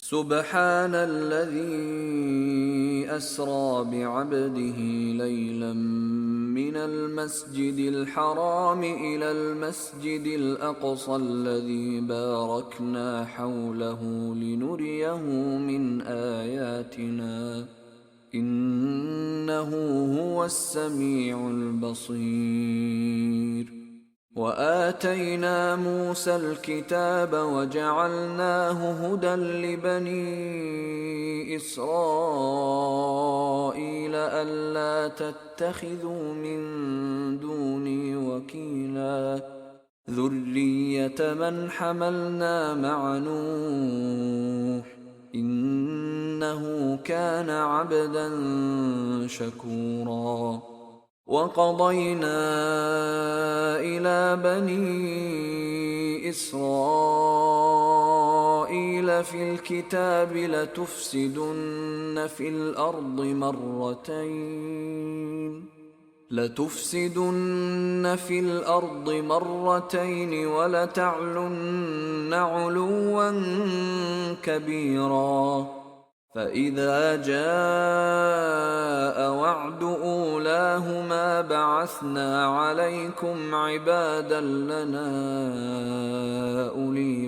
سبحان الذي أسرى بعبده ليلا من المسجد الحرام إلى المسجد الأقصى الذي باركنا حوله لنريه من آياتنا إنه هو السميع البصير. وآتينا موسى الكتاب وجعلناه هدى لبني إسرائيل ألا تتخذوا من دوني وكيلا ذرية من حملنا مع نوح إنه كان عبدا شكورا. وقضينا إلى بني إسرائيل في الكتاب لتفسدن في الأرض مرتين ولتعلن علوا كبيرا. فإذا جاء وعد أولاهما بعثنا عليكم عبادا لنا أولي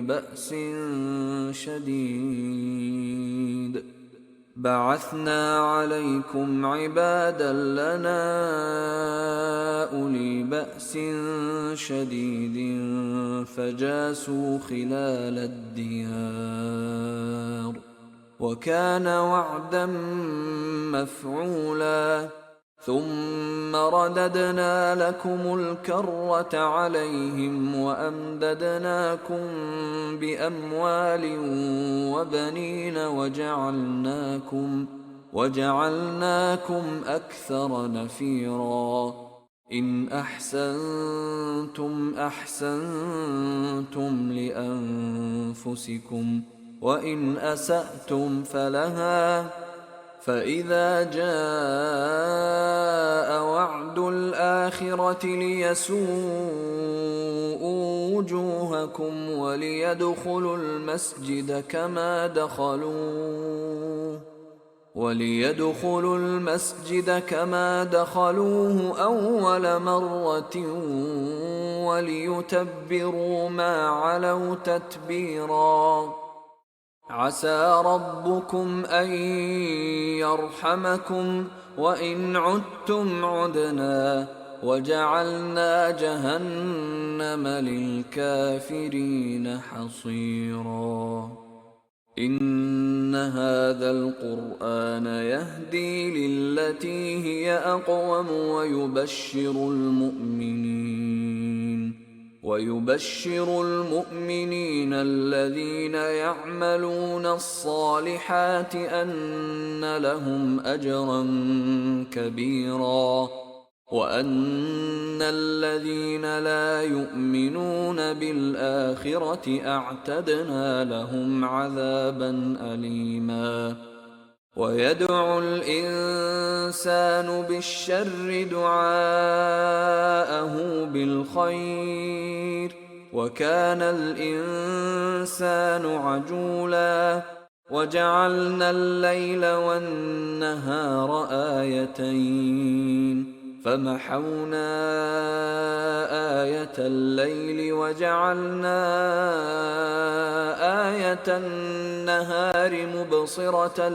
بأس شديد فجاسوا خلال الديار وكان وعدا مفعولا. ثم رددنا لكم الكرة عليهم وأمددناكم بأموال وبنين وجعلناكم أكثر نفيرا. إن أحسنتم أحسنتم لأنفسكم وإن أسأتم فلها. فإذا جاء وعد الآخرة ليسوءوا وجوهكم وليدخلوا المسجد كما دخلوه أول مرة وليتبروا ما علوا تتبيرا. عسى ربكم أن يرحمكم وإن عدتم عدنا وجعلنا جهنم للكافرين حصيرا. إن هذا القرآن يهدي للتي هي أقوم ويبشر المؤمنين الذين يعملون الصالحات أن لهم أجرا كبيرا وأن الذين لا يؤمنون بالآخرة أعتدنا لهم عذابا أليما. ويدعو الإنسان بالشر دعاءه بالخير وكان الإنسان عجولا. وجعلنا الليل والنهار آيتين فمحونا آية الليل وجعلنا آية النهار مبصرة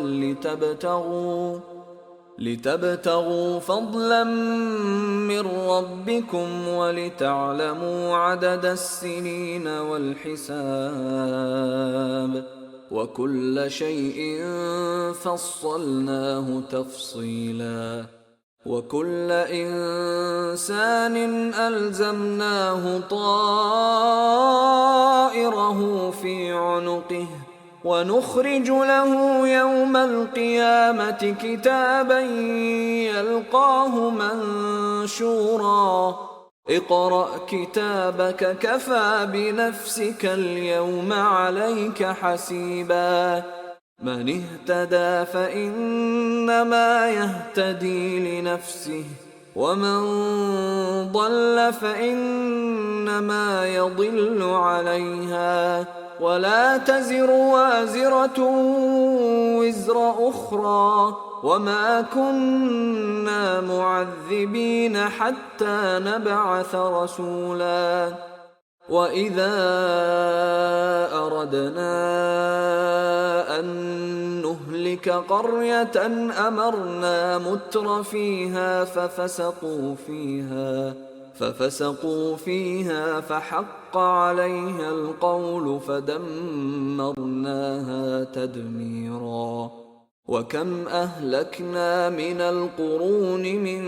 لتبتغوا فضلا من ربكم ولتعلموا عدد السنين والحساب وكل شيء فصلناه تفصيلا. وكل إنسان ألزمناه طائره في عنقه ونخرج له يوم القيامة كتابا يلقاه منشورا. اقرأ كتابك كفى بنفسك اليوم عليك حسيبا. من اهتدى فإنما يهتدي لنفسه ومن ضل فإنما يضل عليها ولا تزر وازرة وزر أخرى وما كنا معذبين حتى نبعث رسولا وإذا أردنا أن نهلك قرية أمرنا متر فيها ففسقوا فيها فحق عليها القول فدمرناها تدميرا وكم أهلكنا من القرون من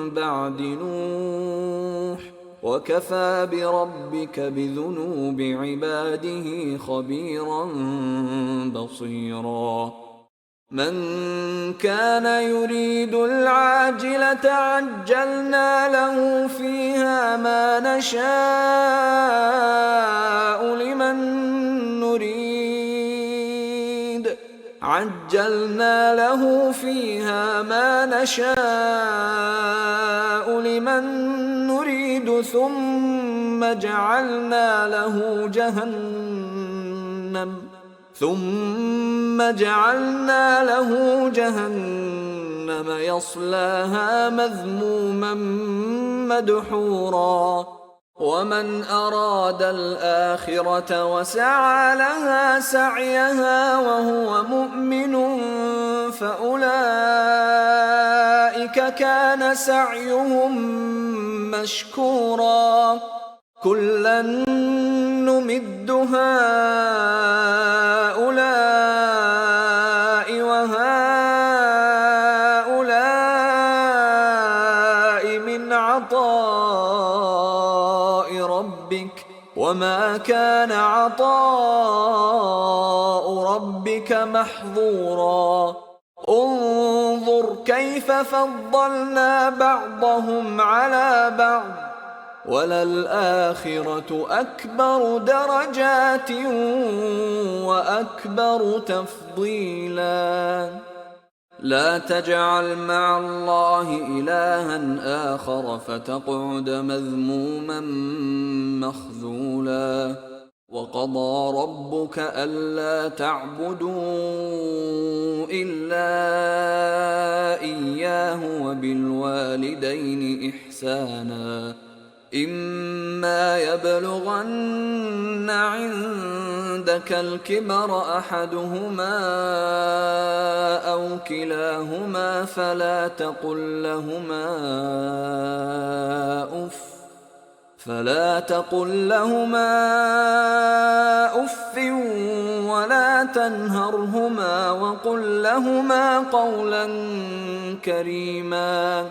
بعد نوح وكفى بربك بذنوب عباده خبيرا بصيرا من كان يريد العاجلة عجلنا له فيها ما نشاء لمن نريد ثم جعلنا له جهنم يصلاها مذموما مدحورا ومن أراد الآخرة وسعى لها سعيها وهو مؤمن فأولئك كان سعيهم مشكورا كلا نمد هؤلاء وهؤلاء من عطاء ربك وما كان عطاء ربك محظورا انظر كيف فضلنا بعضهم على بعض وللآخرة أكبر درجات وأكبر تفضيلا لا تجعل مع الله إلها آخر فتقعد مذموما مخذولا وقضى ربك ألا تعبدوا إلا إياه وبالوالدين إحسانا إما يبلغن عندك الكبر أحدهما أو كلاهما فلا تقل لهما أف ولا تنهرهما وقل لهما قولا كريما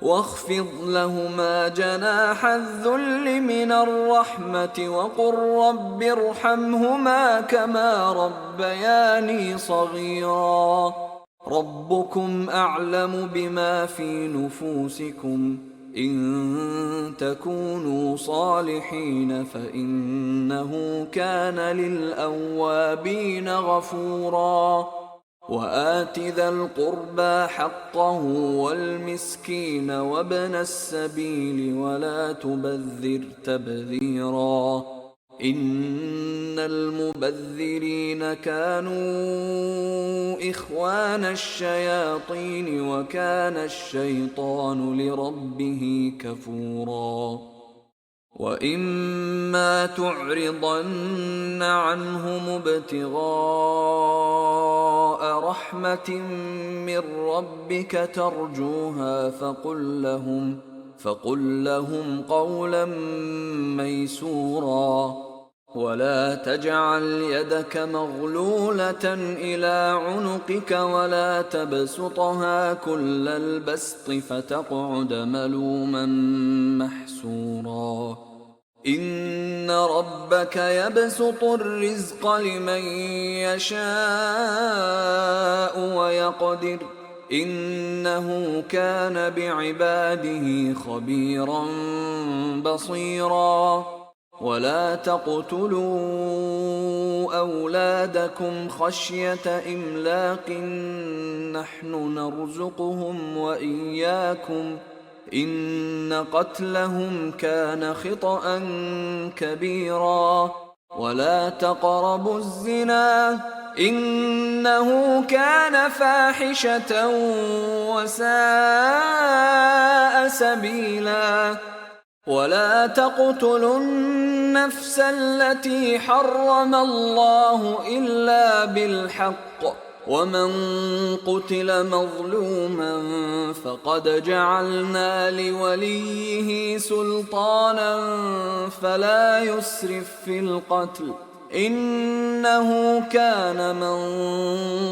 واخفض لهما جناح الذل من الرحمة وقل رب ارحمهما كما ربياني صغيرا ربكم أعلم بما في نفوسكم إن تكونوا صالحين فإنه كان للأوابين غفورا وآت ذا القربى حقه والمسكين وابن السبيل ولا تبذر تبذيرا إن المبذرين كانوا إخوان الشياطين وكان الشيطان لربه كفورا وإما تعرضن عنهم ابتغاء رحمة من ربك ترجوها فقل لهم قولا ميسورا ولا تجعل يدك مغلولة إلى عنقك ولا تبسطها كل البسط فتقعد ملوما محسورا إن ربك يبسط الرزق لمن يشاء ويقدر إنه كان بعباده خبيرا بصيرا ولا تقتلوا أولادكم خشية إملاق نحن نرزقهم وإياكم إن قتلهم كان خطأ كبيرا ولا تقربوا الزنا إنه كان فاحشة وساء سبيلا ولا تقتلوا النفس التي حرم الله إلا بالحق ومن قتل مظلوما فقد جعلنا لوليه سلطانا فلا يسرف في القتل إنه كان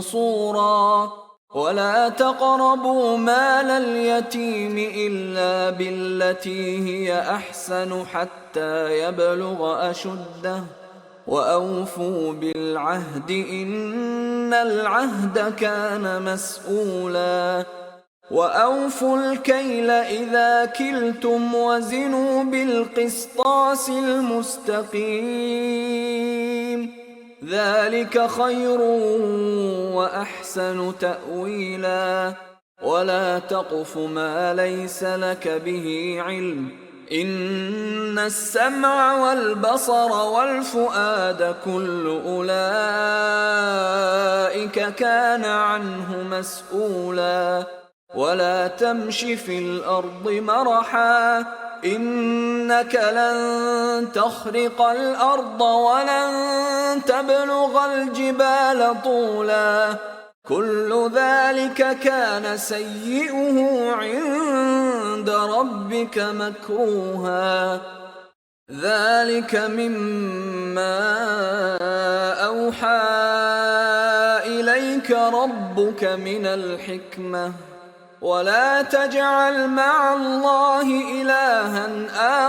منصورا ولا تقربوا مال اليتيم إلا بالتي هي أحسن حتى يبلغ أشده وأوفوا بالعهد إن العهد كان مسؤولا وأوفوا الكيل إذا كلتم وزنوا بالقسطاس المستقيم ذلك خير وأحسن تأويلا ولا تقف ما ليس لك به علم إن السمع والبصر والفؤاد كل أولئك كان عنه مسؤولا ولا تمش في الأرض مرحا إنك لن تخرق الأرض ولن تبلغ الجبال طولا كل ذلك كان سيئه عند ربك مكروها ذلك مما أوحى إليك ربك من الحكمة ولا تجعل مع الله إلها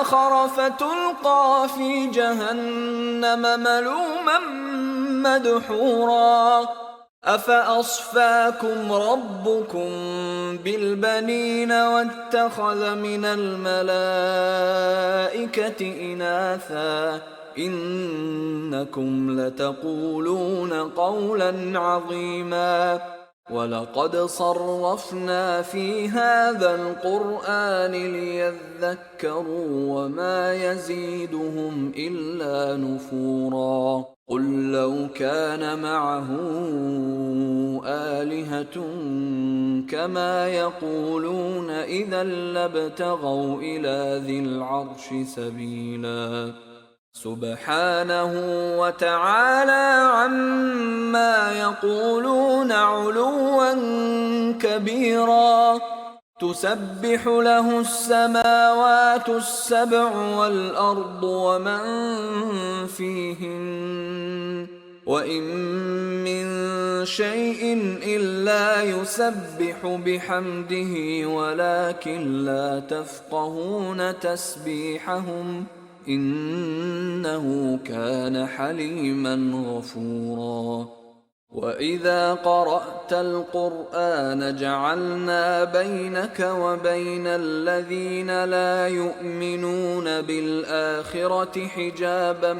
آخر فتلقى في جهنم ملوما مدحورا أفأصفاكم ربكم بالبنين واتخذ من الملائكة إناثا إنكم لتقولون قولا عظيما ولقد صرفنا في هذا القرآن ليذكروا وما يزيدهم إلا نفورا قل لو كان معه آلهة كما يقولون إذا لابتغوا إلى ذي العرش سبيلا سبحانه وتعالى عما يقولون علوا كبيرا تسبح له السماوات السبع والأرض ومن فيهن وإن من شيء إلا يسبح بحمده ولكن لا تفقهون تسبيحهم إنه كان حليما غفورا وإذا قرأت القرآن جعلنا بينك وبين الذين لا يؤمنون بالآخرة حجابا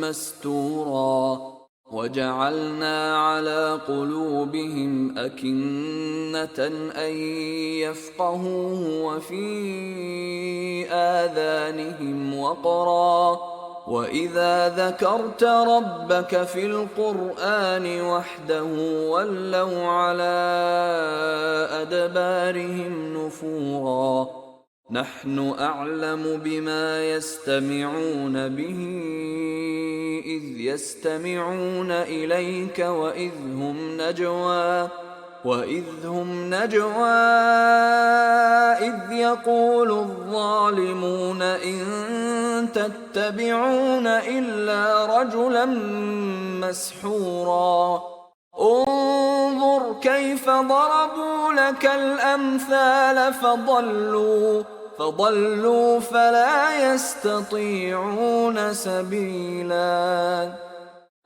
مستورا وجعلنا على قلوبهم أكنة أن يفقهوه وفي آذانهم وقرا وإذا ذكرت ربك في القرآن وحده ولوا على أدبارهم نفورا نحن أعلم بما يستمعون به إذ يستمعون إليك وإذ هم نجوى إذ يقول الظالمون إن تتبعون إلا رجلا مسحورا انظر كيف ضربوا لك الأمثال فضلوا فلا يستطيعون سبيلا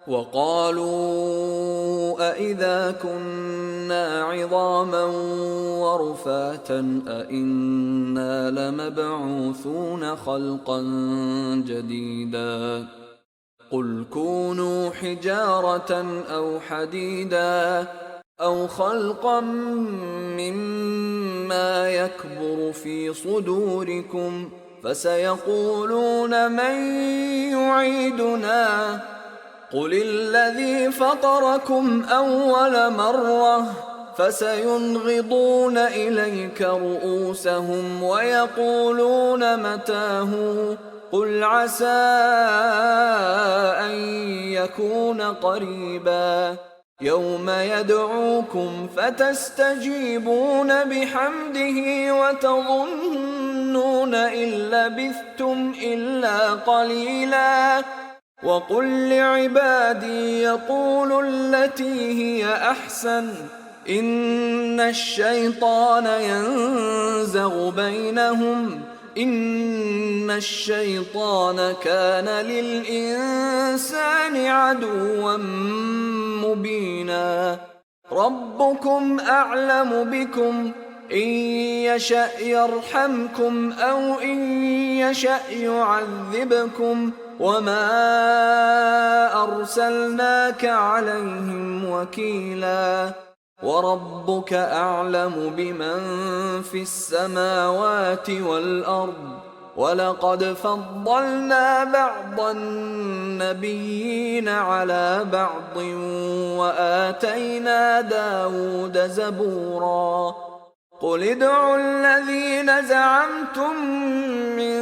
وقالوا أإذا كنا عظاما ورفاتا أإنا لمبعوثون خلقا جديدا قل كونوا حجارة أو حديدا أو خلقا مما يكبر في صدوركم فسيقولون من يعيدنا قل الذي فطركم أول مرة فسينغضون إليك رؤوسهم ويقولون متى هو قل عسى أن يكون قريبا يوم يدعوكم فتستجيبون بحمده وتظنون إن لبثتم إلا قليلا وقل لعبادي يقولوا التي هي أحسن إن الشيطان ينزغ بينهم إن الشيطان كان للإنسان عدوا مبينا ربكم أعلم بكم إن يشأ يرحمكم أو إن يشأ يعذبكم وما أرسلناك عليهم وكيلا وربك أعلم بمن في السماوات والأرض ولقد فضلنا بعض النبيين على بعض وآتينا داود زبورا قل ادعوا الذين زعمتم من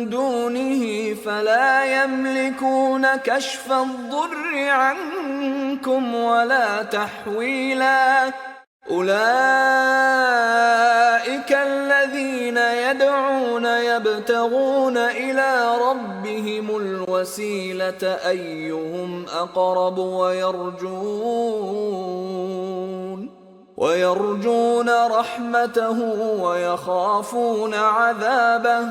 دونه فلا يملكون كشف الضر عنكم ولا تحويلا أولئك الذين يدعون يبتغون إلى ربهم الوسيلة أيهم أقرب ويرجون رحمته ويخافون عذابه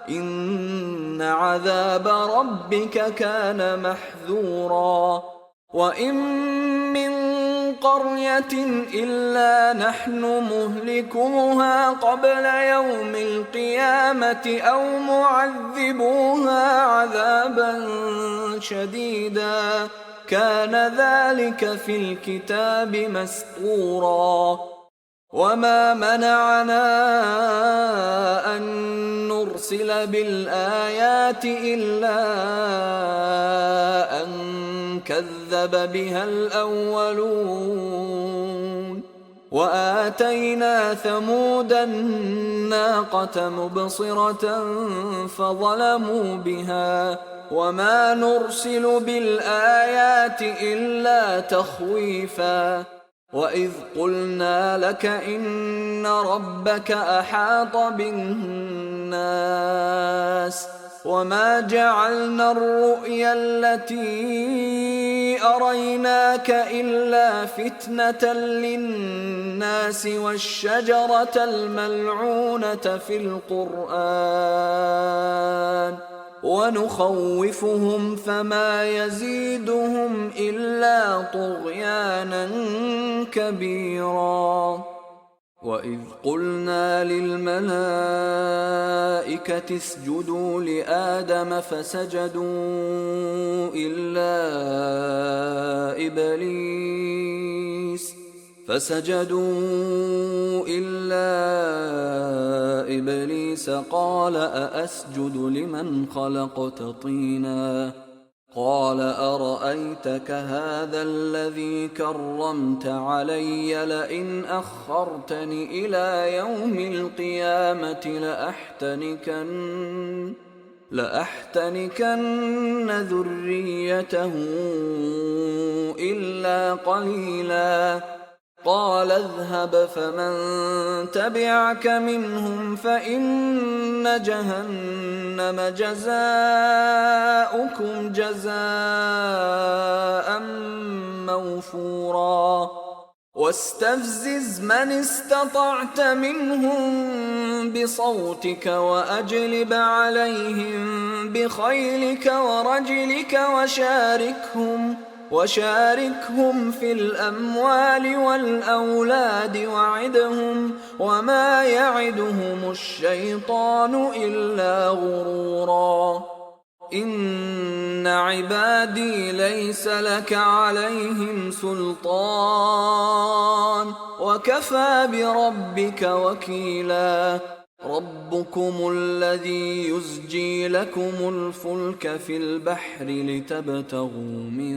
إن عذاب ربك كان محذورا وإن من قرية إلا نحن مهلكوها قبل يوم القيامة أو معذبوها عذابا شديدا كان ذلك في الكتاب مسطورا وما منعنا أن نرسل بالآيات إلا أن كذب بها الأولون وآتينا ثمود الناقة مبصرة فظلموا بها وما نرسل بالآيات إلا تخويفا وإذ قلنا لك إن ربك أحاط بالناس وما جعلنا الرؤيا التي أريناك إلا فتنة للناس والشجرة الملعونة في القرآن ونخوفهم فما يزيدهم إلا طغيانا كبيرا وإذ قلنا للملائكة اسجدوا لآدم فسجدوا إلا إبليس قال أأسجد لمن خلقت طينا قال أرأيتك هذا الذي كرمت علي لئن أخرتني إلى يوم القيامة لأحتنكن ذريته إلا قليلا قال اذهب فمن تبعك منهم فإن جهنم جزاؤكم جزاء موفورا واستفزز من استطعت منهم بصوتك وأجلب عليهم بخيلك ورجلك وشاركهم في الأموال والأولاد وعدهم وما يعدهم الشيطان إلا غرورا إن عبادي ليس لك عليهم سلطان وكفى بربك وكيلا ربكم الذي يزجي لكم الفلك في البحر لتبتغوا من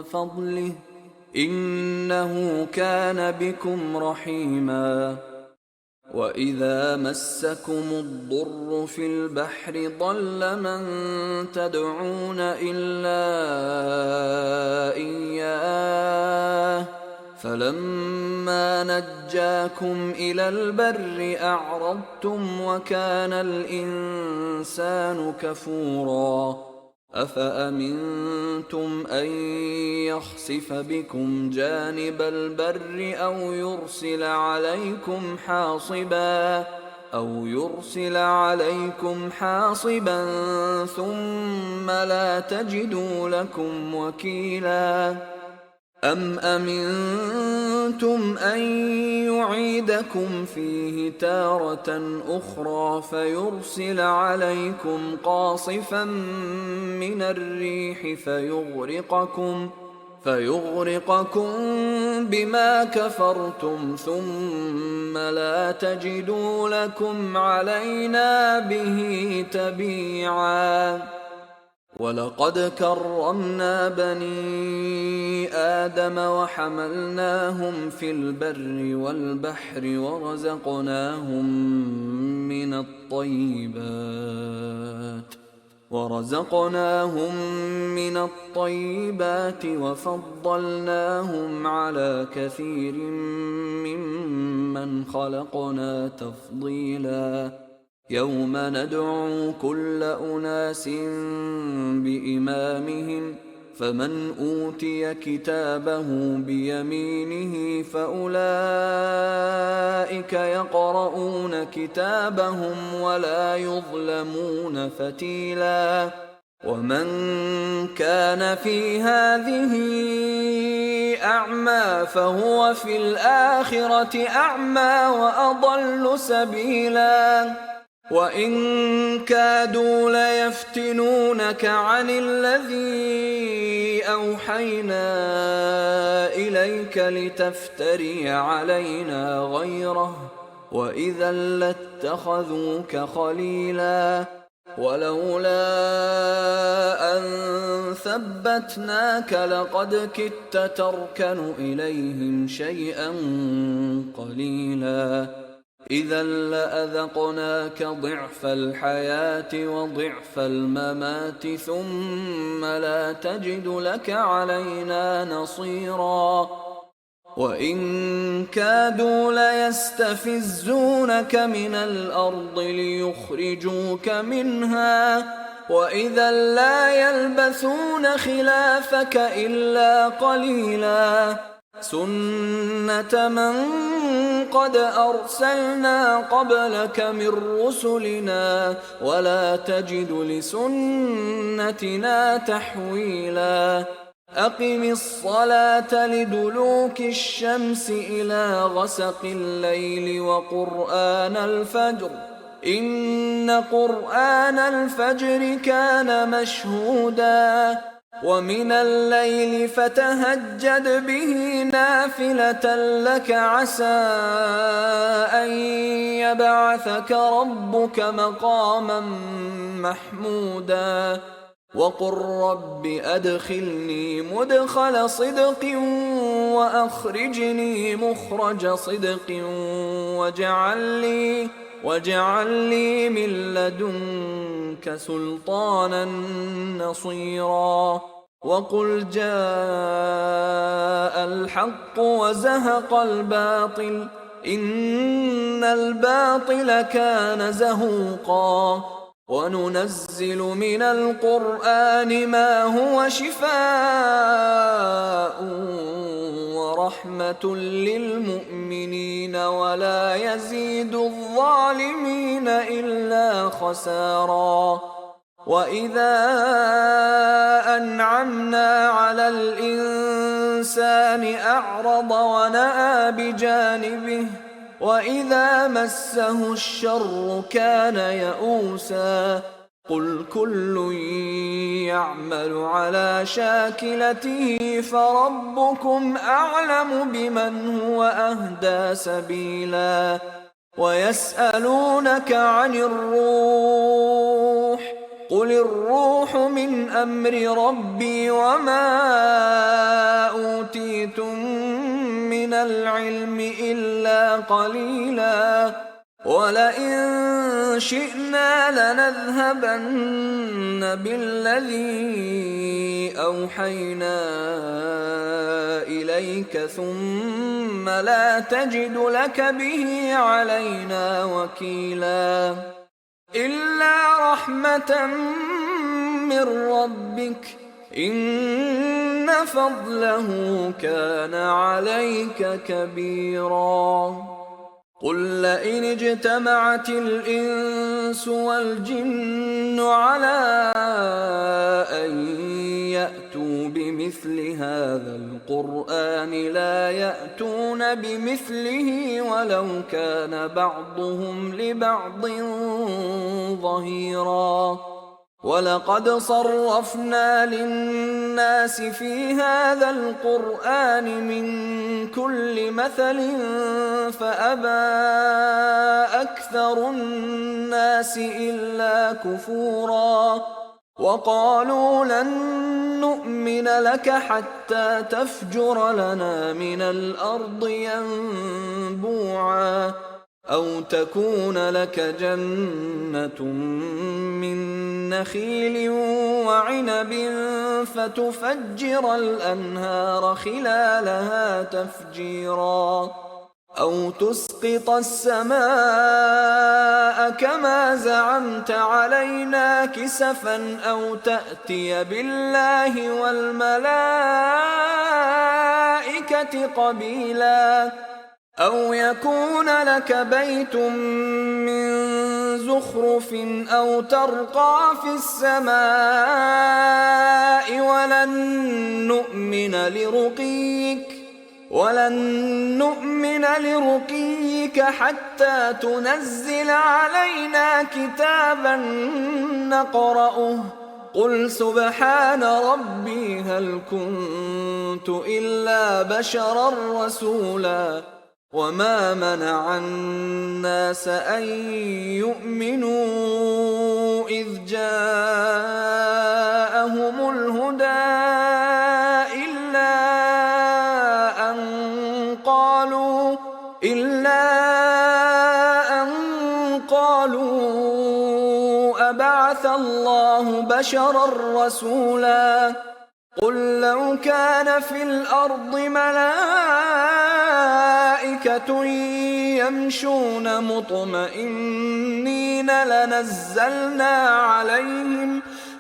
فضله إنه كان بكم رحيما وإذا مسكم الضر في البحر ضل من تدعون إلا إياه فلما نجاكم إلى البر أعرضتم وكان الإنسان كفورا أفأمنتم أن يخسف بكم جانب البر أو يرسل عليكم حاصبا ثم لا تجدوا لكم وكيلا أم أمنتم أن يعيدكم فيه تارة أخرى فيرسل عليكم قاصفا من الريح فيغرقكم بما كفرتم ثم لا تجدوا لكم علينا به تبيعا ولقد كرمنا بني آدم وحملناهم في البر والبحر ورزقناهم من الطيبات وفضلناهم على كثير ممن خلقنا تفضيلا يوم ندعو كل أناس بإمامهم فمن أوتي كتابه بيمينه فأولئك يقرؤون كتابهم ولا يظلمون فتيلا ومن كان في هذه أعمى فهو في الآخرة أعمى وأضل سبيلا وإن كادوا ليفتنونك عن الذي أوحينا إليك لتفتري علينا غيره وإذا لاتخذوك خليلا ولولا أن ثبتناك لقد كدت تركن إليهم شيئا قليلا إذا لأذقناك ضعف الحياة وضعف الممات ثم لا تجد لك علينا نصيرا وإن كادوا ليستفزونك من الأرض ليخرجوك منها وإذا لا يلبثون خلافك إلا قليلا سنة من قد أرسلنا قبلك من رسلنا ولا تجد لسنتنا تحويلا أقم الصلاة لدلوك الشمس إلى غسق الليل وقرآن الفجر إن قرآن الفجر كان مشهودا ومن الليل فتهجد به نافلة لك عسى أن يبعثك ربك مقاما محمودا وقل رب أدخلني مدخل صدق وأخرجني مخرج صدق واجعل لي من لدنك سلطانا نصيرا وقل جاء الحق وزهق الباطل إن الباطل كان زهوقا وننزل من القرآن ما هو شفاء ورحمة للمؤمنين ولا يزيد الظالمين إلا خسارا وإذا أنعمنا على الإنسان أعرض ونأى بجانبه وإذا مسه الشر كان يئوسا قل كل يعمل على شاكلته فربكم أعلم بمن هو أهدى سبيلا ويسألونك عن الروح قل الروح من أمر ربي وما أوتيتم من العلم إلا قليلا ولئن شئنا لنذهبن بالذي أوحينا إليك ثم لا تجد لك به علينا وكيلا إلا رحمة من ربك إن فضله كان عليك كبيرا قل لئن اجتمعت الإنس والجن على أن يأتوا بمثل هذا القرآن لا يأتون بمثله ولو كان بعضهم لبعض ظهيرا ولقد صرفنا للناس في هذا القرآن من كل مثل فأبى أكثر الناس إلا كفورا وقالوا لن نؤمن لك حتى تفجر لنا من الأرض ينبوعا أو تكون لك جنة من نخيل وعنب فتفجر الأنهار خلالها تفجيرا أو تسقط السماء كما زعمت علينا كسفا أو تأتي بالله والملائكة قبيلا أو يكون لك بيت من زخرف أو ترقى في السماء ولن نؤمن لرقيك حتى تنزل علينا كتابا نقرأه قل سبحان ربي هل كنت إلا بشرا رسولا وما منع الناس أن يؤمنوا إذ جاءهم الهدى إلا أن قالوا أبعث الله بشرا رسولا قل لو كان في الأرض ملائكة يمشون مطمئنين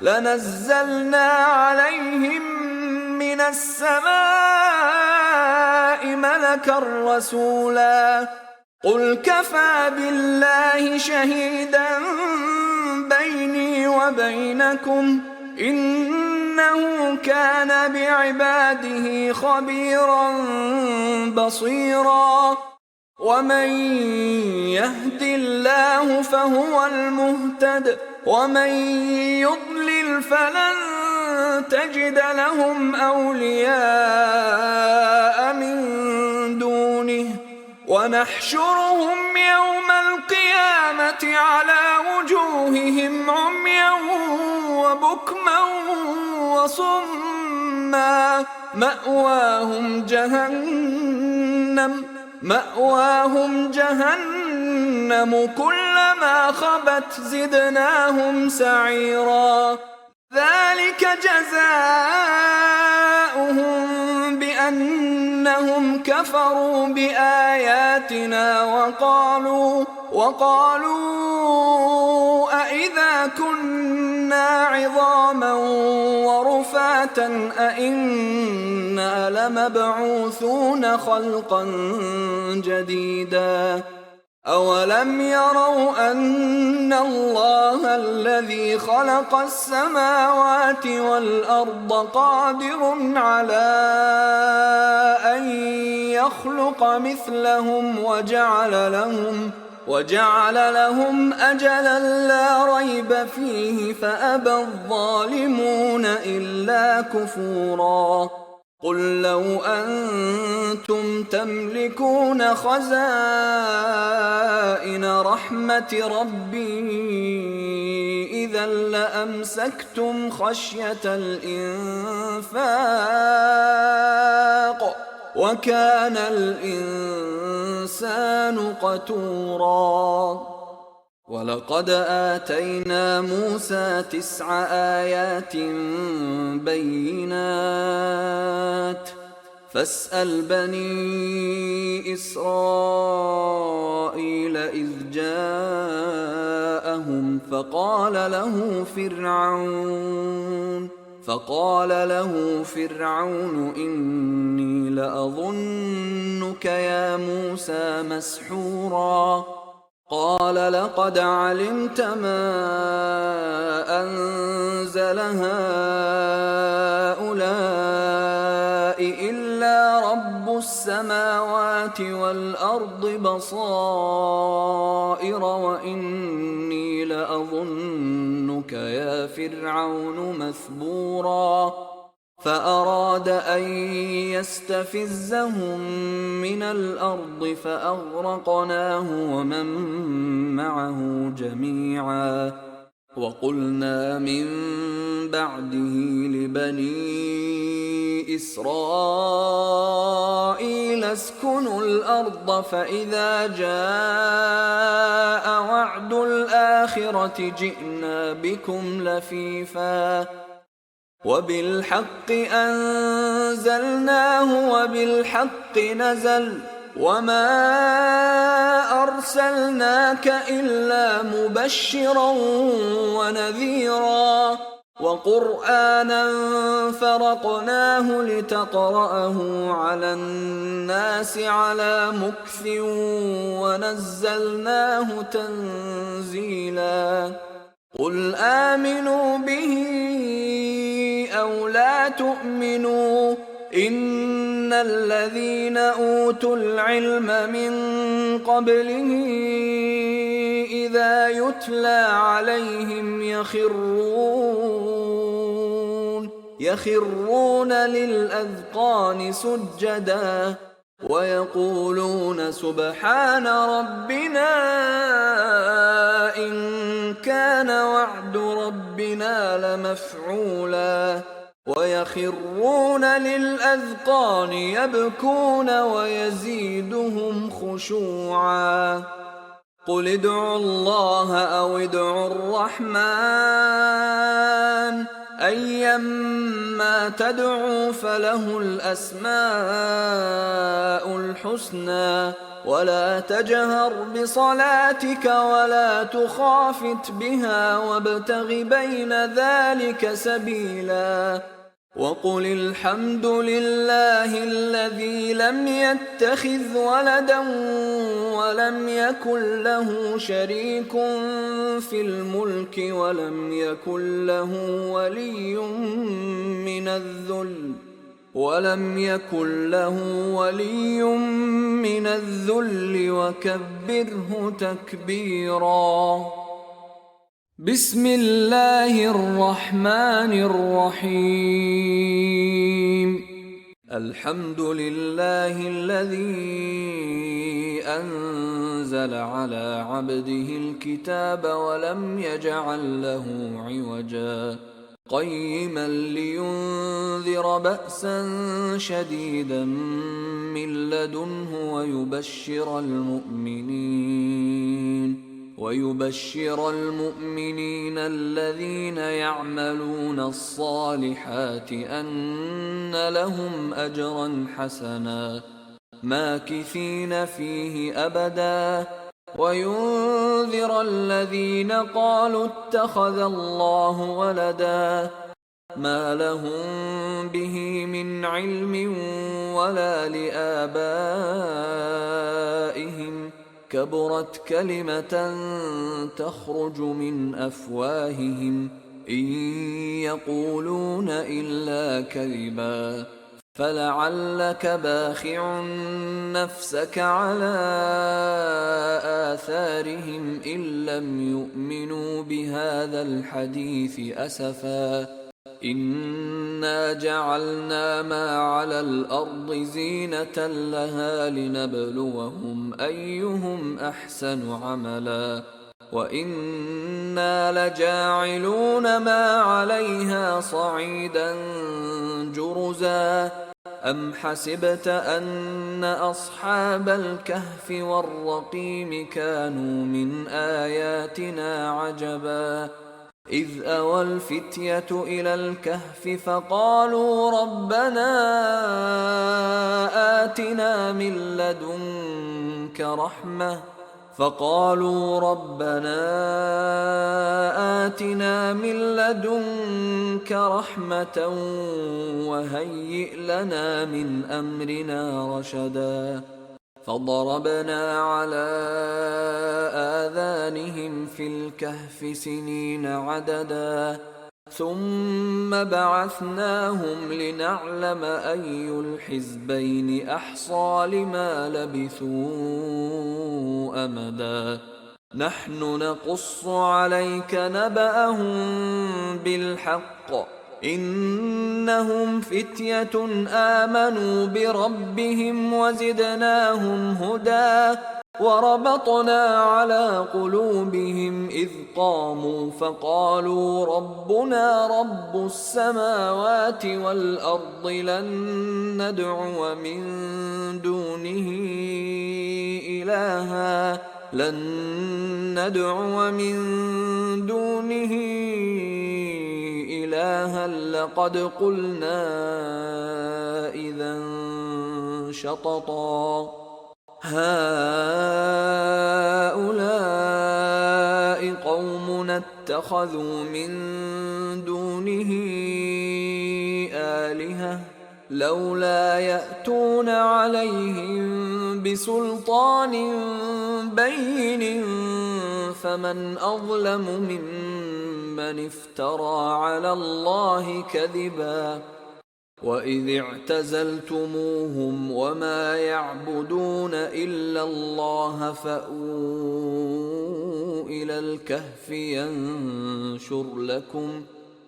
لنزلنا عليهم من السماء ملكا رسولا قل كفى بالله شهيدا بيني وبينكم إنه كان بعباده خبيرا بصيرا ومن يهد الله فهو المهتد ومن يضلل فلن تجد لهم أولياء من دونه ونحشرهم يوم القيامة على وجوههم عميا وبكما وصما مأواهم جهنم كلما خبت زدناهم سعيرا ذلك جزاؤهم بأنهم كفروا بآياتنا وقالوا أإذا كنا عظاما ورفاتا أإنا لمبعوثون خلقا جديدا أولم يروا أن الله الذي خلق السماوات والأرض قادر على أن يخلق مثلهم وجعل لهم أجلا لا ريب فيه فأبى الظالمون إلا كفورا قل لو أنتم تملكون خزائن رحمة ربي إذا لأمسكتم خشية الإنفاق وكان الإنسان قتوراً. ولقد آتينا موسى 9 آيات بينات فاسأل بني إسرائيل إذ جاءهم فقال له فرعون إني لأظنك يا موسى مسحورا. قال لقد علمت ما أنزل هؤلاء إلا رب السماوات والأرض بصائر وإني لأظنك يا فرعون مثبورا. فأراد أن يستفزهم من الأرض فأغرقناه ومن معه جميعا. وقلنا من بعده لبني إسرائيل اسكنوا الأرض فإذا جاء وعد الآخرة جئنا بكم لفيفا. وبالحق أنزلناه وبالحق نزل وما أرسلناك إلا مبشرا ونذيرا. وقرآنا فرقناه لتقرأه على الناس على مكث ونزلناه تنزيلا. قل آمنوا به أو لا تؤمنوا إن الذين أوتوا العلم من قبله إذا يتلى عليهم يخرون للأذقان سجدا ويقولون سبحان ربنا إن كان وعد ربنا لمفعولا. ويخرون للأذقان يبكون ويزيدهم خشوعا. قل ادعوا الله أو ادعوا الرحمن أيما تدعوا فله الأسماء الحسنى ولا تجهر بصلاتك ولا تخافت بها وابتغ بين ذلك سبيلا. وقل الحمد لله الذي لم يتخذ ولدا ولم يكن له شريك في الملك ولم يكن له ولي من الذل وكبره تكبيرا. بسم الله الرحمن الرحيم. الحمد لله الذي أنزل على عبده الكتاب ولم يجعل له عوجا قيما لينذر بأسا شديدا من لدنه ويبشر المؤمنين الذين يعملون الصالحات أن لهم أجرا حسنا ماكثين فيه أبدا وينذر الذين قالوا اتخذ الله ولدا ما لهم به من علم ولا لآبائهم كبرت كلمة تخرج من أفواههم إن يقولون إلا كذبا فلعلك باخع نفسك على آثارهم إن لم يؤمنوا بهذا الحديث أسفا إنا جعلنا ما على الأرض زينة لها لنبلوهم أيهم أحسن عملا وإنا لجاعلون ما عليها صعيدا جرزا أم حسبت أن أصحاب الكهف والرقيم كانوا من آياتنا عجبا إذ أوى الفتية إلى الكهف فقالوا ربنا آتنا من لدنك رحمة وهيئ لنا من أمرنا رشدا فضربنا على آذانهم في الكهف سنين عددا ثم بعثناهم لنعلم أي الحزبين أحصى لما لبثوا أمدا نحن نقص عليك نبأهم بالحق إنهم فتية آمنوا بربهم وزدناهم هدى وربطنا على قلوبهم إذ قاموا فقالوا ربنا رب السماوات والأرض لن ندعو من دونه إلها لقد قلنا إذا شططا هؤلاء قومنا اتخذوا من دونه آلهة لولا يأتون عليهم بسلطان بين فمن أظلم ممن افترى على الله كذبا وإذ اعتزلتموهم وما يعبدون إلا الله فأووا إلى الكهف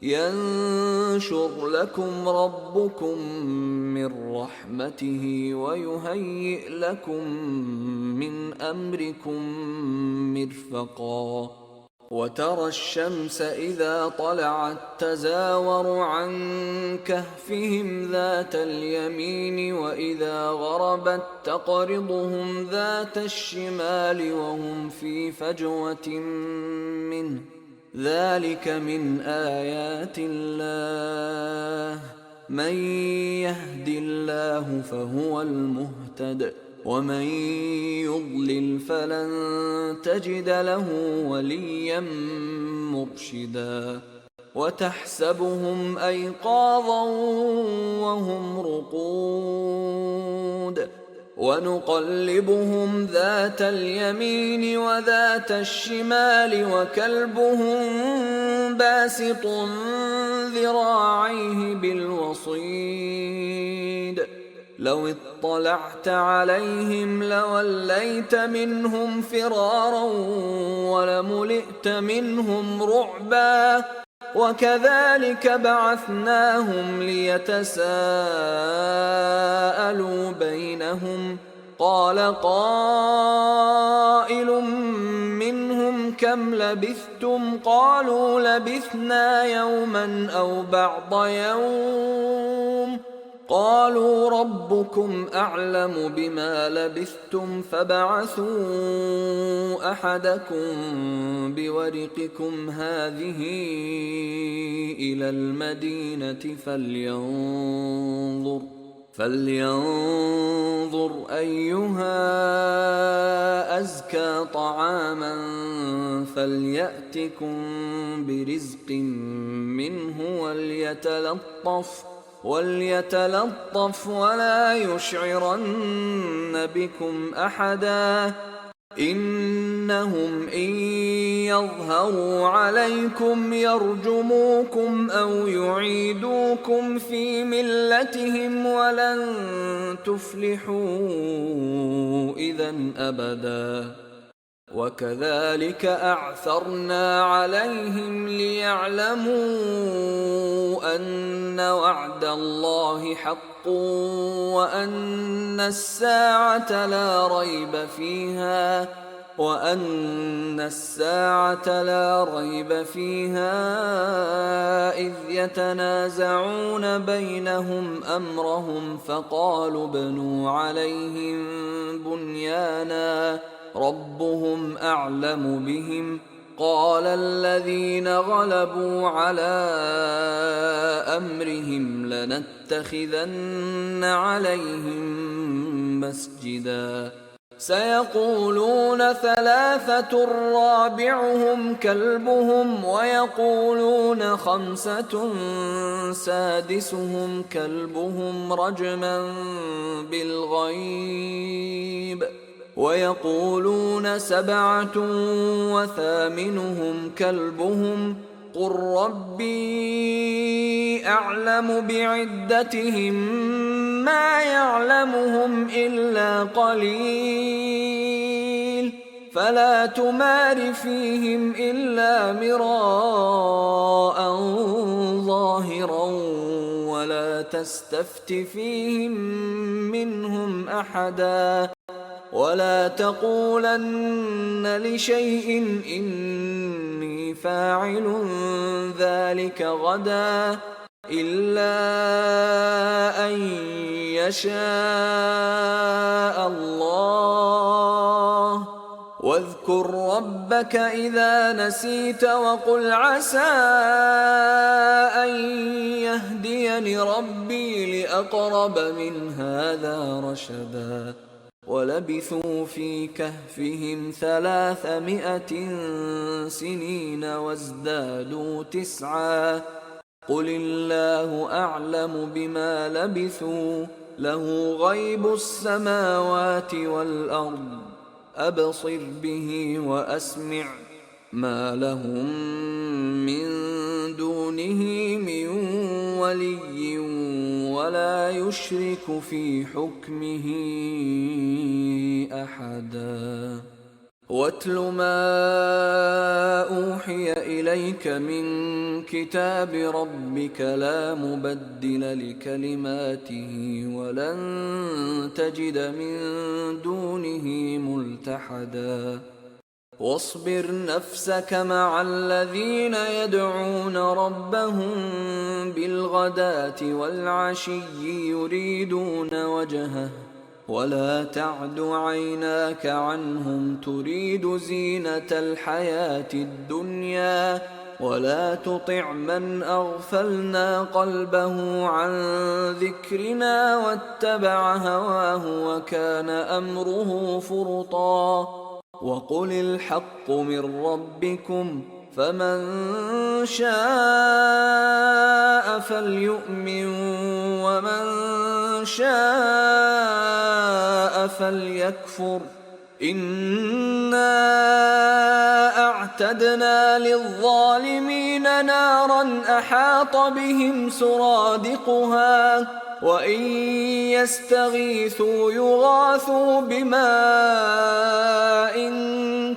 ينشر لكم ربكم من رحمته ويهيئ لكم من أمركم مرفقا وترى الشمس إذا طلعت تزاور عن كهفهم ذات اليمين وإذا غربت تقرضهم ذات الشمال وهم في فجوة منه ذلك من آيات الله من يهد الله فهو المهتد ومن يضلل فلن تجد له وليا مرشدا وتحسبهم أيقاظا وهم رقود ونقلبهم ذات اليمين وذات الشمال وكلبهم باسط ذراعيه بالوصيد لو اطلعت عليهم لوليت منهم فرارا ولملئت منهم رعبا وكذلك بعثناهم ليتساءلوا بينهم قال قائل منهم كم لبثتم قالوا لبثنا يوما أو بعض يوم قالوا ربكم أعلم بما لبثتم فابعثوا أحدكم بورقكم هذه إلى المدينة فلينظر أيها أزكى طعاما فليأتكم برزق منه وليتلطف ولا يشعرن بكم أحدا إنهم إن يظهروا عليكم يرجموكم أو يعيدوكم في ملتهم ولن تفلحوا إذا أبدا وكذلك أعثرنا عليهم ليعلموا أن وعد الله حق وأن الساعة لا ريب فيها إذ يتنازعون بينهم أمرهم فقالوا ابنوا عليهم بنيانا ربهم أعلم بهم قال الذين غلبوا على أمرهم لنتخذن عليهم مسجدا سيقولون ثلاثة رابعهم كلبهم ويقولون خمسة سادسهم كلبهم رجما بالغيب ويقولون سبعة وثامنهم كلبهم قل ربي أعلم بعدتهم ما يعلمهم إلا قليل فلا تمار فيهم إلا مراء ظاهرا ولا تستفت فيهم منهم أحدا ولا تقولن لشيء إني فاعل ذلك غدا إلا أن يشاء الله واذكر ربك إذا نسيت وقل عسى أن يهديني ربي لأقرب من هذا رشدا ولبثوا في كهفهم 300 سنين وازدادوا 9 قل الله أعلم بما لبثوا له غيب السماوات والأرض أبصر به وأسمع ما لهم من دونه من ولي ولا يشرك في حكمه أحدا واتل ما أوحي إليك من كتاب ربك لا مبدل لكلماته ولن تجد من دونه ملتحدا واصبر نفسك مع الذين يدعون ربهم بالغداة والعشي يريدون وجهه ولا تعد عيناك عنهم تريد زينة الحياة الدنيا ولا تطع من أغفلنا قلبه عن ذكرنا واتبع هواه وكان أمره فرطا وقل الحق من ربكم فمن شاء فليؤمن ومن شاء فليكفر إنا أعتدنا للظالمين نارا أحاط بهم سرادقها وإن يستغيثوا يغاثوا بماء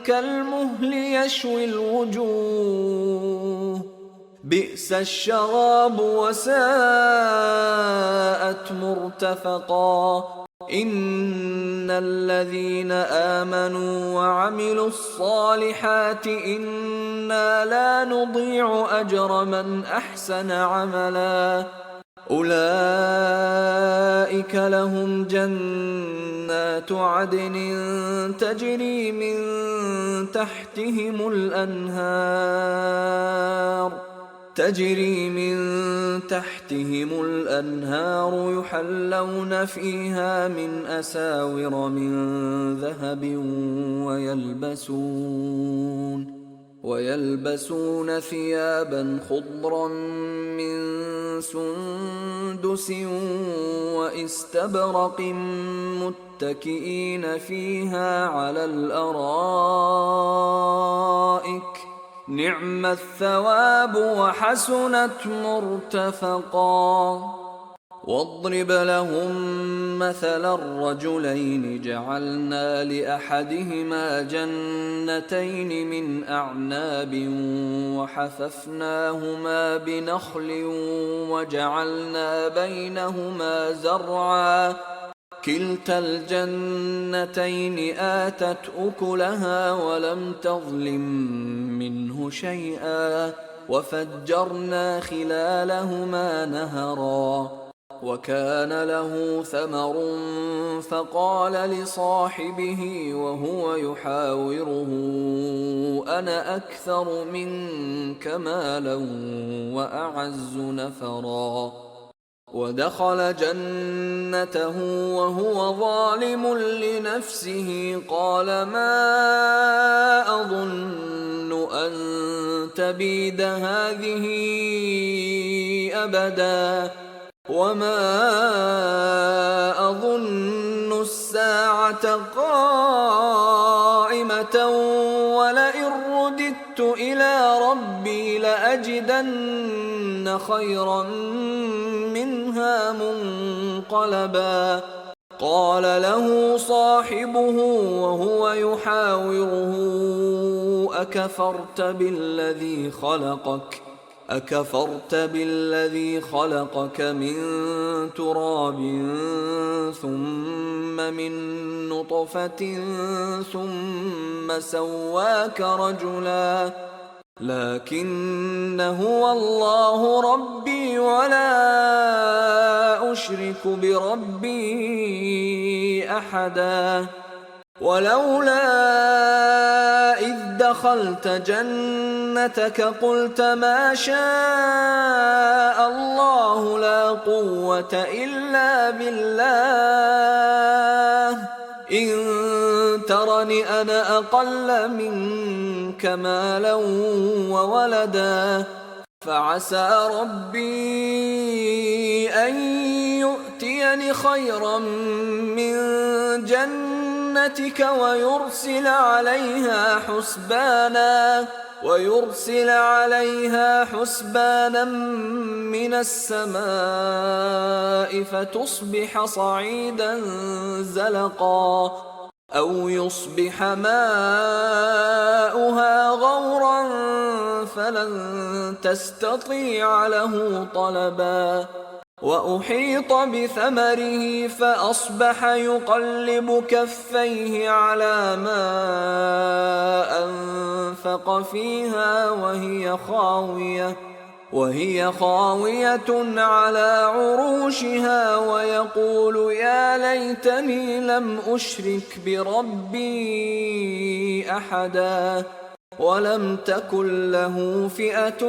كالمهل يشوي الوجوه بئس الشراب وساءت مرتفقا إن الذين آمنوا وعملوا الصالحات إنا لا نضيع أجر من أحسن عملا أولئك لهم جنات عدن تجري من تحتهم الأنهار يحلون فيها من أساور من ذهب ويلبسون ثيابا خضرا من سندس واستبرق متكئين فيها على الأرائك نعم الثواب وحسنت مرتفقا واضرب لهم مثلا الرجلين جعلنا لأحدهما جنتين من أعناب وحففناهما بنخل وجعلنا بينهما زرعا كلتا الجنتين آتت أكلها ولم تظلم منه شيئا وفجرنا خلالهما نهرا وكان له ثمر فقال لصاحبه وهو يحاوره أنا أكثر منك مالا وأعز نفرا ودخل جنته وهو ظالم لنفسه قال ما أظن أن تبيد هذه أبدا وما أظن الساعة قائمة ولئن رددت إلى ربي لأجدن خيرا منها منقلبا قال له صاحبه وهو يحاوره أكفرت بالذي خلقك من تراب ثم من نطفة ثم سواك رجلا لكن هو الله ربي ولا أشرك بربي أحدا ولولا إذ دخلت جنتك قلت ما شاء الله لا قوة إلا بالله إن ترني أنا أقل منك مالا وولدا فعسى ربي أن يؤتيني خيرا من جنتك ويرسل عليها حسبانا من السماء فتصبح صعيدا زلقا أو يصبح ماؤها غورا فلن تستطيع له طلبا وأحيط بثمره فأصبح يقلب كفيه على ما أنفق فيها وهي خاوية على عروشها ويقول يا ليتني لم أشرك بربي أحدا ولم تكن له فئة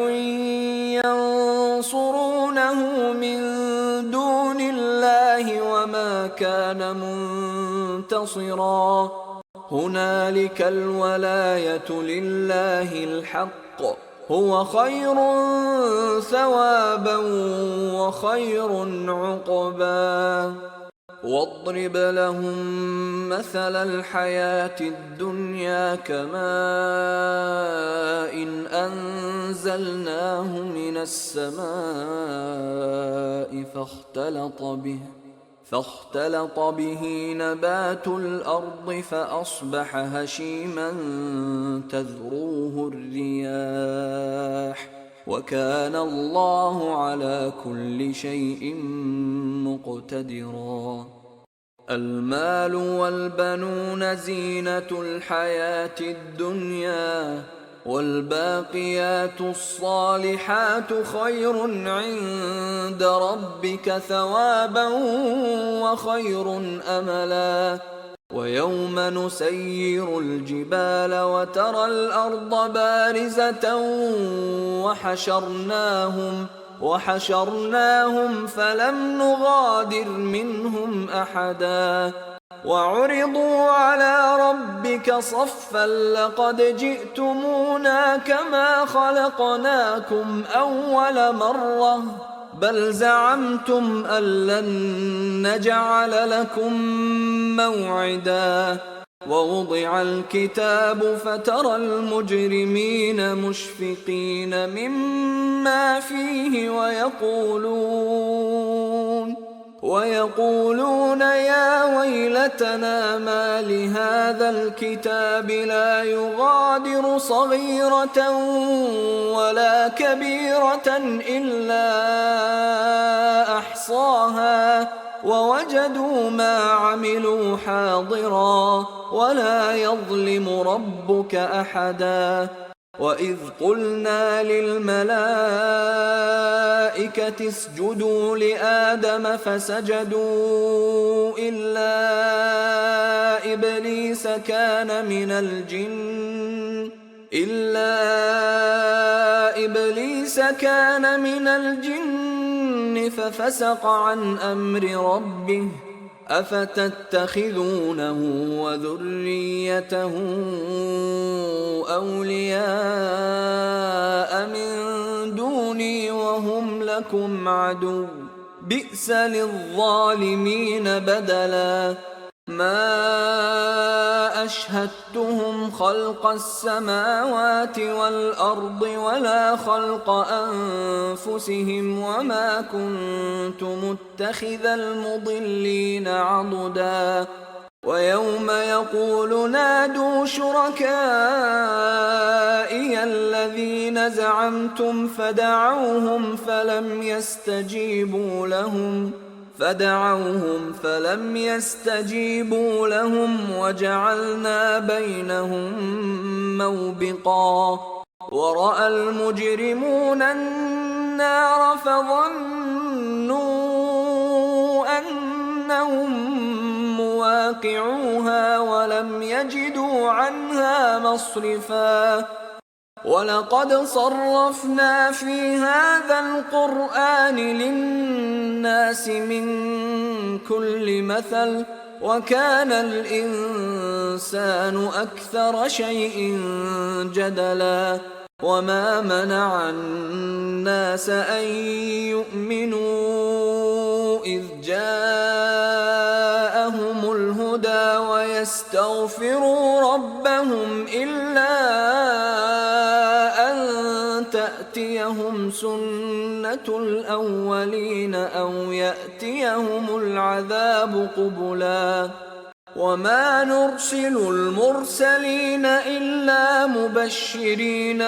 ينصرونه من دون الله وما كان منتصرا هنالك الولاية لله الحق هو خير ثوابا وخير عقبا واضرب لهم مثل الحياة الدنيا كماء إن أنزلناه من السماء فاختلط به نبات الأرض فأصبح هشيما تذروه الرياح وكان الله على كل شيء مقتدرا المال والبنون زينة الحياة الدنيا والباقيات الصالحات خير عند ربك ثوابا وخير أملا ويوم نسير الجبال وترى الأرض بارزة وحشرناهم فلم نغادر منهم أحدا وعرضوا على ربك صفا لقد جئتمونا كما خلقناكم أول مرة بل زعمتم أن لن نجعل لكم موعدا ووضع الكتاب فترى المجرمين مشفقين مما فيه ويقولون ويقولون يا ويلتنا ما لهذا الكتاب لا يغادر صغيرة ولا كبيرة إلا أحصاها ووجدوا ما عملوا حاضرا ولا يظلم ربك أحدا. وإذ قلنا للملائكة اسجدوا لآدم فسجدوا إلا إبليس كان من الجن ففسق عن أمر ربه أفتتخذونه وذريته أولياء من دوني وهم لكم عدو بئس للظالمين بدلا. ما أشهدتهم خلق السماوات والأرض ولا خلق أنفسهم وما كنت متخذ المضلين عضدا. ويوم يقول نادوا شركائي الذين زعمتم فدعوهم فلم يستجيبوا لهم وجعلنا بينهم موبقا. ورأى المجرمون النار فظنوا أنهم مواقعوها ولم يجدوا عنها مصرفا. ولقد صرفنا في هذا القرآن للناس من كل مثل وكان الإنسان أكثر شيء جدلا. وما منع الناس أن يؤمنوا إذ جاءهم الهدى ويستغفروا ربهم إلا أن تأتيهم سنة الأولين أو يأتيهم العذاب قبلا. وما نرسل المرسلين إلا مبشرين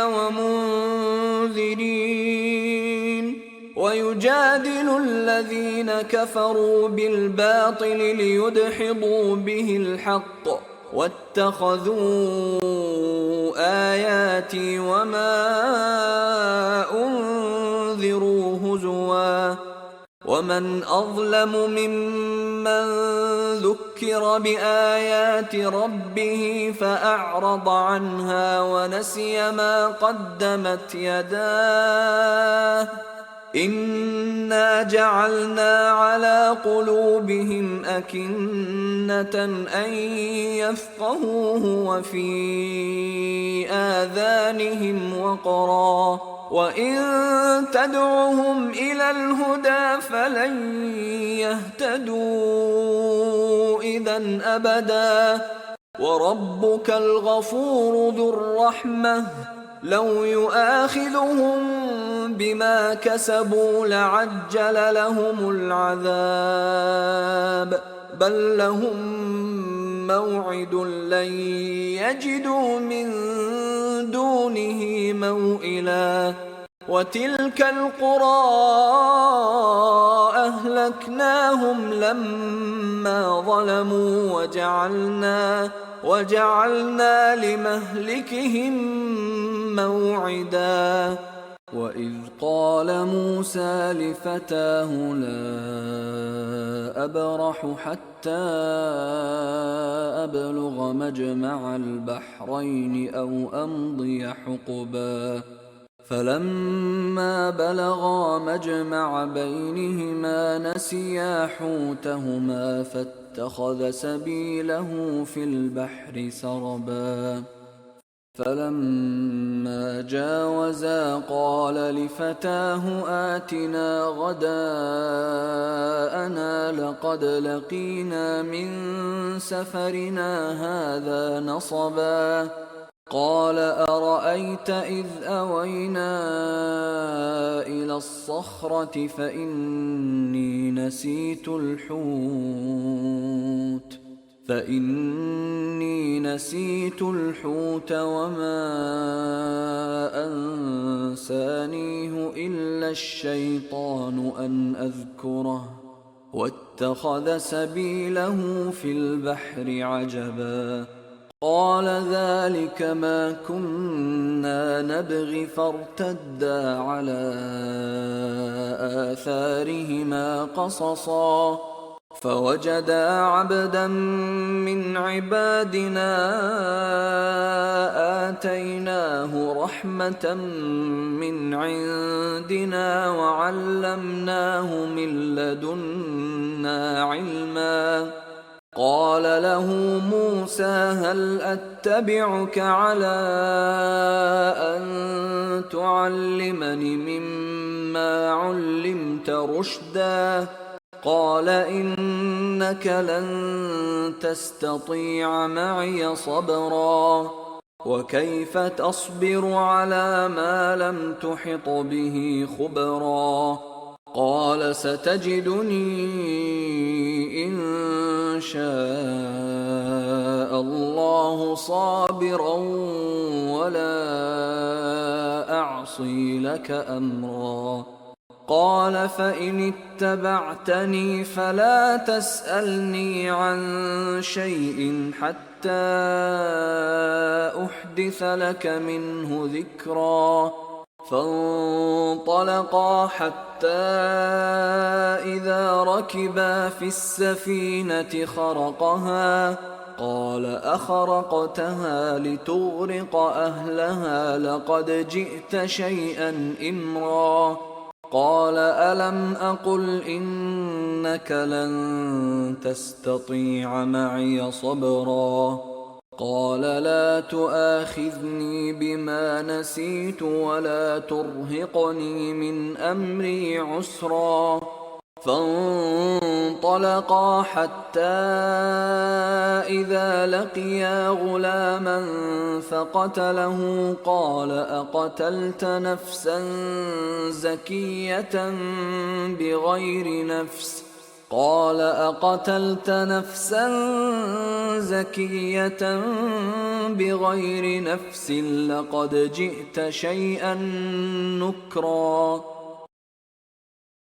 ومنذرين ويجادل الذين كفروا بالباطل ليدحضوا به الحق واتخذوا آياتي وما أنذروا هزوا. ومن أظلم ممن ذكر بآيات ربه فأعرض عنها ونسي ما قدمت يداه إنا جعلنا على قلوبهم أكنة أن يفقهوه وفي آذانهم وقرا وإن تدعهم إلى الهدى فلن يهتدوا إذا أبدا. وربك الغفور ذو الرحمة لو يؤاخذهم بما كسبوا لعجل لهم العذاب بل لهم موعد لن يجدوا من دونه موئلا. وتلك القرى أهلكناهم لما ظلموا وجعلنا لمهلكهم موعدا. وإذ قال موسى لفتاه لا أبرح حتى أبلغ مجمع البحرين أو أمضي حقبا فلما بلغا مجمع بينهما نسيا حوتهما فاتخذ سبيله في البحر سربا. فلما جاوزا قال لفتاه آتنا غداءنا لقد لقينا من سفرنا هذا نصبا قال أرأيت إذ أوينا إلى الصخرة فإني نسيت الحوت وما أنسانيه إلا الشيطان أن أذكره واتخذ سبيله في البحر عجبا قال ذلك ما كنا نبغي فارتدا على آثارهما قصصا فوجدا عبدا من عبادنا آتيناه رحمة من عندنا وعلمناه من لدنا علما قال له موسى هل أتبعك على أن تعلمني مما علمت رشدا قال إنك لن تستطيع معي صبرا وكيف تصبر على ما لم تحط به خبرا قال ستجدني إن شاء الله صابرا ولا أعصي لك أمرا قال فإن اتبعتني فلا تسألني عن شيء حتى أحدث لك منه ذكرا فانطلقا حتى إذا ركبا في السفينة خرقها قال أخرقتها لتغرق أهلها لقد جئت شيئا إمرا قال ألم أقل إنك لن تستطيع معي صبرا قال لا تؤاخذني بما نسيت ولا ترهقني من أمري عسرا فانطلقا حتى إذا لقيا غلاما فقتله قال أقتلت نفسا زكية بغير نفس لقد جئت شيئا نكرا